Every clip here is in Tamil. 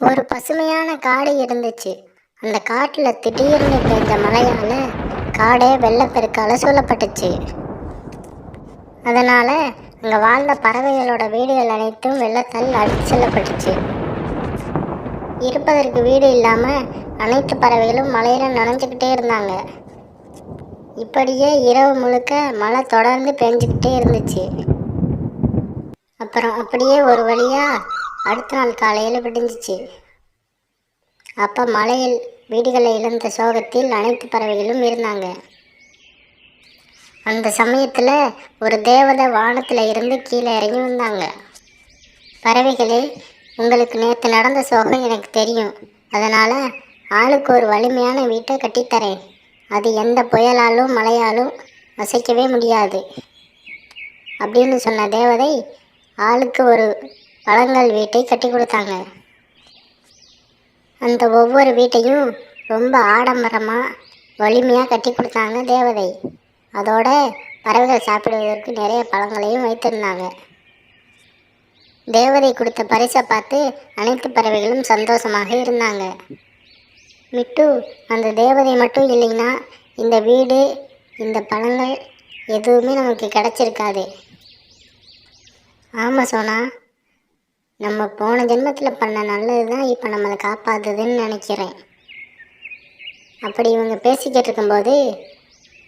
ஒரு பசுமையான காடு இருந்துச்சு. அந்த காட்டுல திடீர்னு பெஞ்ச மழையால காடே வெள்ளப்பெருக்கால சூழப்பட்டுச்சு. அதனால அங்க வாழ்ந்த பறவைகளோட வீடுகள் அனைத்தும் வெள்ளத்தால் அடித்து செல்லப்பட்டுச்சு. இருப்பதற்கு வீடு இல்லாம அனைத்து பறவைகளும் மழையில நனைஞ்சுக்கிட்டே இருந்தாங்க. இப்படியே இரவு முழுக்க மழை தொடர்ந்து பெஞ்சுக்கிட்டே இருந்துச்சு. அப்புறம் அப்படியே ஒரு வழியா அடுத்த நாள் காலையில விடிஞ்சிச்சு. அப்ப மலையில் வீடுகளை இழந்த சோகத்தில் அனைத்து பறவைகளும் இருந்தாங்க. அந்த சமயத்துல ஒரு தேவதை வானத்துல இருந்து கீழே இறங்கி வந்தாங்க. பறவைகளே, உங்களுக்கு நேற்று நடந்த சோகம் எனக்கு தெரியும். அதனால ஆளுக்கு ஒரு வலிமையான வீட்டை கட்டித்தரேன். அது எந்த புயலாலும் மழையாலும் அசைக்கவே முடியாது அப்படின்னு சொன்ன தேவதை ஆளுக்கு ஒரு பழங்கள் வீட்டை கட்டி கொடுத்தாங்க. அந்த ஒவ்வொரு வீட்டையும் ரொம்ப ஆடம்பரமாக வலிமையாக கட்டி கொடுத்தாங்க தேவதை. அதோட பறவைகள் சாப்பிடுவதற்கு நிறைய பழங்களையும் வைத்திருந்தாங்க. தேவதை கொடுத்த பரிசை பார்த்து அனைத்து பறவைகளும் சந்தோஷமாக இருந்தாங்க. மிட்டு, அந்த தேவதை மட்டும் இல்லைன்னா இந்த வீடு, இந்த பழங்கள் எதுவுமே நமக்கு கிடைச்சிருக்காது. ஆமாம் சோனா, நம்ம போன ஜென்மத்தில் பண்ண நல்லது தான் இப்போ நம்மளை காப்பாற்றுதுன்னு நினைக்கிறேன். அப்படி இவங்க பேசிக்கிட்டு இருக்கும்போது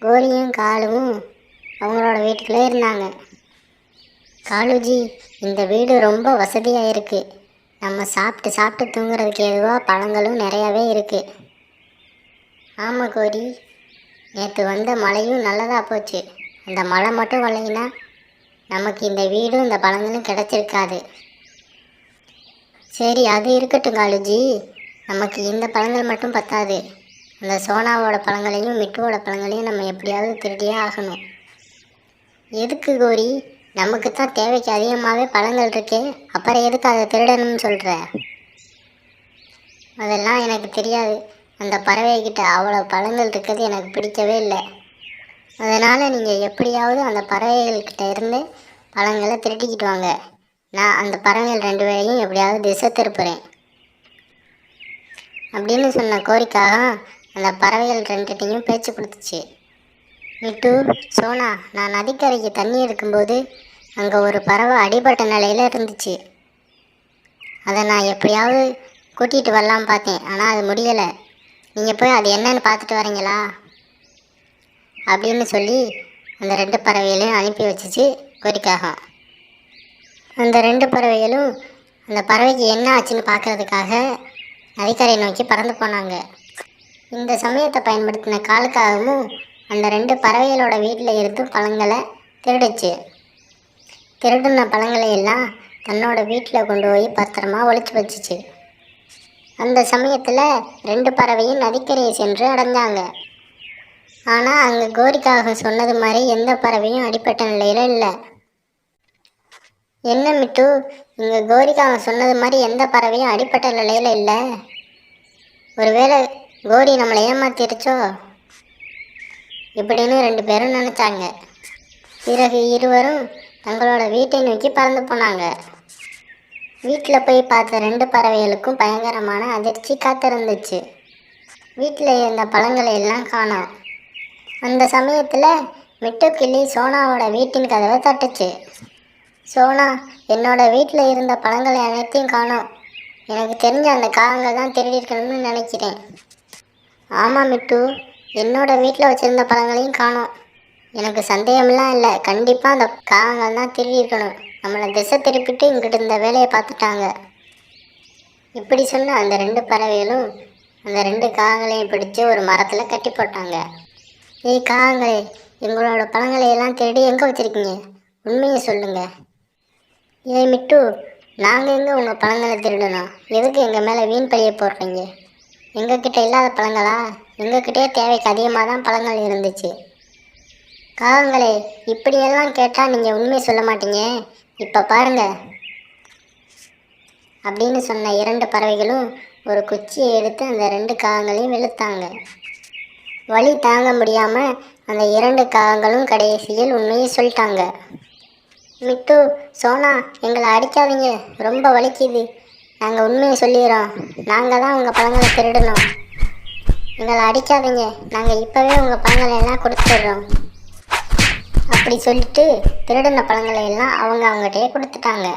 கோரியும் காலுவும் அவங்களோட வீட்டுக்குள்ளே இருந்தாங்க. காலுஜி, இந்த வீடு ரொம்ப வசதியாக இருக்குது. நம்ம சாப்பிட்டு சாப்பிட்டு தூங்குறதுக்கு எதுவாக பழங்களும் நிறையாவே இருக்குது. ஆமாம் கோரி, நேற்று வந்த மழையும் நல்லதாக போச்சு. அந்த மழை மட்டும் வரலைன்னா நமக்கு இந்த வீடும் இந்த பழங்களும் கிடச்சிருக்காது. சரி, அது இருக்கட்டும் காலுஜி. நமக்கு இந்த பழங்கள் மட்டும் பத்தாது. அந்த சோனாவோட பழங்களையும் மிட்டுவோட பழங்களையும் நம்ம எப்படியாவது திருடியே ஆகணும். எதுக்கு கோரி? நமக்கு தான் தேவைக்கு அதிகமாகவே பழங்கள் இருக்கே, அப்புறம் எதுக்கு அதை திருடணும்னு சொல்கிற? அதெல்லாம் எனக்கு தெரியாது. அந்த பறவைகிட்ட அவ்வளோ பழங்கள் இருக்கிறது எனக்கு பிடிக்கவே இல்லை. அதனால் நீங்கள் எப்படியாவது அந்த பறவைகள்கிட்ட இருந்து பழங்களை திருட்டிக்கிட்டு வாங்க. நான் அந்த பறவைகள் 2 பேரையும் எப்படியாவது திசை திருப்புறேன் அப்படின்னு சொன்ன கோரிக்காக அந்த பறவைகள் 2ட்டையும் பேச்சு கொடுத்துச்சு. மிட்டு, சோனா, நான் நதிக்கரைக்கு தண்ணி எடுக்கும்போது அங்கே ஒரு பறவை அடிபட்ட நிலையில் இருந்துச்சு. அதை நான் எப்படியாவது கூட்டிகிட்டு வரலாம் பார்த்தேன், ஆனால் அது முடியலை. நீங்கள் போய் அது என்னன்னு பார்த்துட்டு வரீங்களா அப்படின்னு சொல்லி அந்த 2 பறவைகளையும் அனுப்பி வச்சிச்சு கோரிக்காகம். அந்த 2 பறவைகளும் அந்த பறவைக்கு என்ன ஆச்சுன்னு பார்க்கறதுக்காக நதிக்கரை நோக்கி பறந்து போனாங்க. இந்த சமயத்தை பயன்படுத்தின காலுக்காகவும் அந்த 2 பறவைகளோட வீட்டில் இருந்து பழங்களை திருடுச்சு. திருடுன பழங்களை எல்லாம் தன்னோட வீட்டில் கொண்டு போய் பத்திரமா ஒளிச்சு வச்சிச்சு. அந்த சமயத்தில் 2 பறவையும் நதிக்கரையை சென்று அடைஞ்சாங்க. ஆனால் அங்கே கோரிக்காக சொன்னது மாதிரி எந்த பறவையும் அடிப்பட்ட நிலையில் இல்லை. என்ன மிட்டு, இங்கே கோரிக்காக சொன்னது மாதிரி எந்த பறவையும் அடிப்பட்ட நிலையில் இல்லை? ஒருவேளை கோரி நம்மளை ஏமாத்திருச்சோ இப்படின்னு 2 பேரும் நினச்சாங்க. பிறகு இருவரும் தங்களோட வீட்டை நோக்கி பறந்து போனாங்க. வீட்டில் போய் பார்த்த 2 பறவைகளுக்கும் பயங்கரமான அதிர்ச்சி காத்திருந்துச்சு. வீட்டில் இருந்த பழங்களை எல்லாம் காணோம். அந்த சமயத்தில் மிட்டுக்கிளி சோனாவோட வீட்டின் கதவை தட்டுச்சு. சோனா, என்னோட வீட்டில் இருந்த பழங்களை அனைத்தையும் காணோம். எனக்கு தெரிஞ்ச அந்த காகங்கள் தான் திருடிருக்கணும்னு நினைக்கிறேன். ஆமாம் மிட்டு, என்னோட வீட்டில் வச்சுருந்த பழங்களையும் காணோம். எனக்கு சந்தேகமெல்லாம் இல்லை, கண்டிப்பாக அந்த காகங்கள் தான் திருடிருக்கணும். நம்மளை திசை திருப்பிட்டு இங்கிட்டு இந்த வேலையை பார்த்துட்டாங்க. இப்படி சொன்ன அந்த 2 பறவைகளும் அந்த 2 காகங்களையும் பிடிச்சி ஒரு மரத்தில் கட்டி போட்டாங்க. ஏய் காகங்களே, எங்களோட பழங்களை எல்லாம் திருடி எங்கே வச்சுருக்கீங்க? உண்மையை சொல்லுங்கள். ஏய் மிட்டு, நாங்கள் எங்கே உங்கள் பழங்களை திருடணும்? எதுக்கு எங்கள் மேலே வீண் பழியை போடுறீங்க? எங்ககிட்ட இல்லாத பழங்களா? எங்ககிட்டே தேவைக்கு அதிகமாக தான் பழங்கள் இருந்துச்சு. காகங்களே, இப்படியெல்லாம் கேட்டால் நீங்கள் உண்மையை சொல்ல மாட்டீங்க. இப்போ பாருங்க அப்படின்னு சொன்ன 2 பறவைகளும் ஒரு குச்சியை எடுத்து அந்த 2 காகங்களையும் வெளுத்தாங்க. வலி தாங்க முடியாமல் அந்த 2 காகங்களும் கடைசியில் உண்மையை சொல்லிட்டாங்க. மிட்டு, சோனா, எங்களை அடிக்காதீங்க, ரொம்ப வலிக்குது. நாங்கள் உண்மையை சொல்லிடுறோம். நாங்கள் தான் உங்கள் பழங்களை திருடணும். எங்களை அடிக்காதீங்க, நாங்கள் இப்போவே உங்கள் பழங்களை எல்லாம் கொடுத்துட்றோம். அப்படி சொல்லிட்டு திருடின பழங்களை எல்லாம் அவங்ககிட்டயே கொடுத்துட்டாங்க.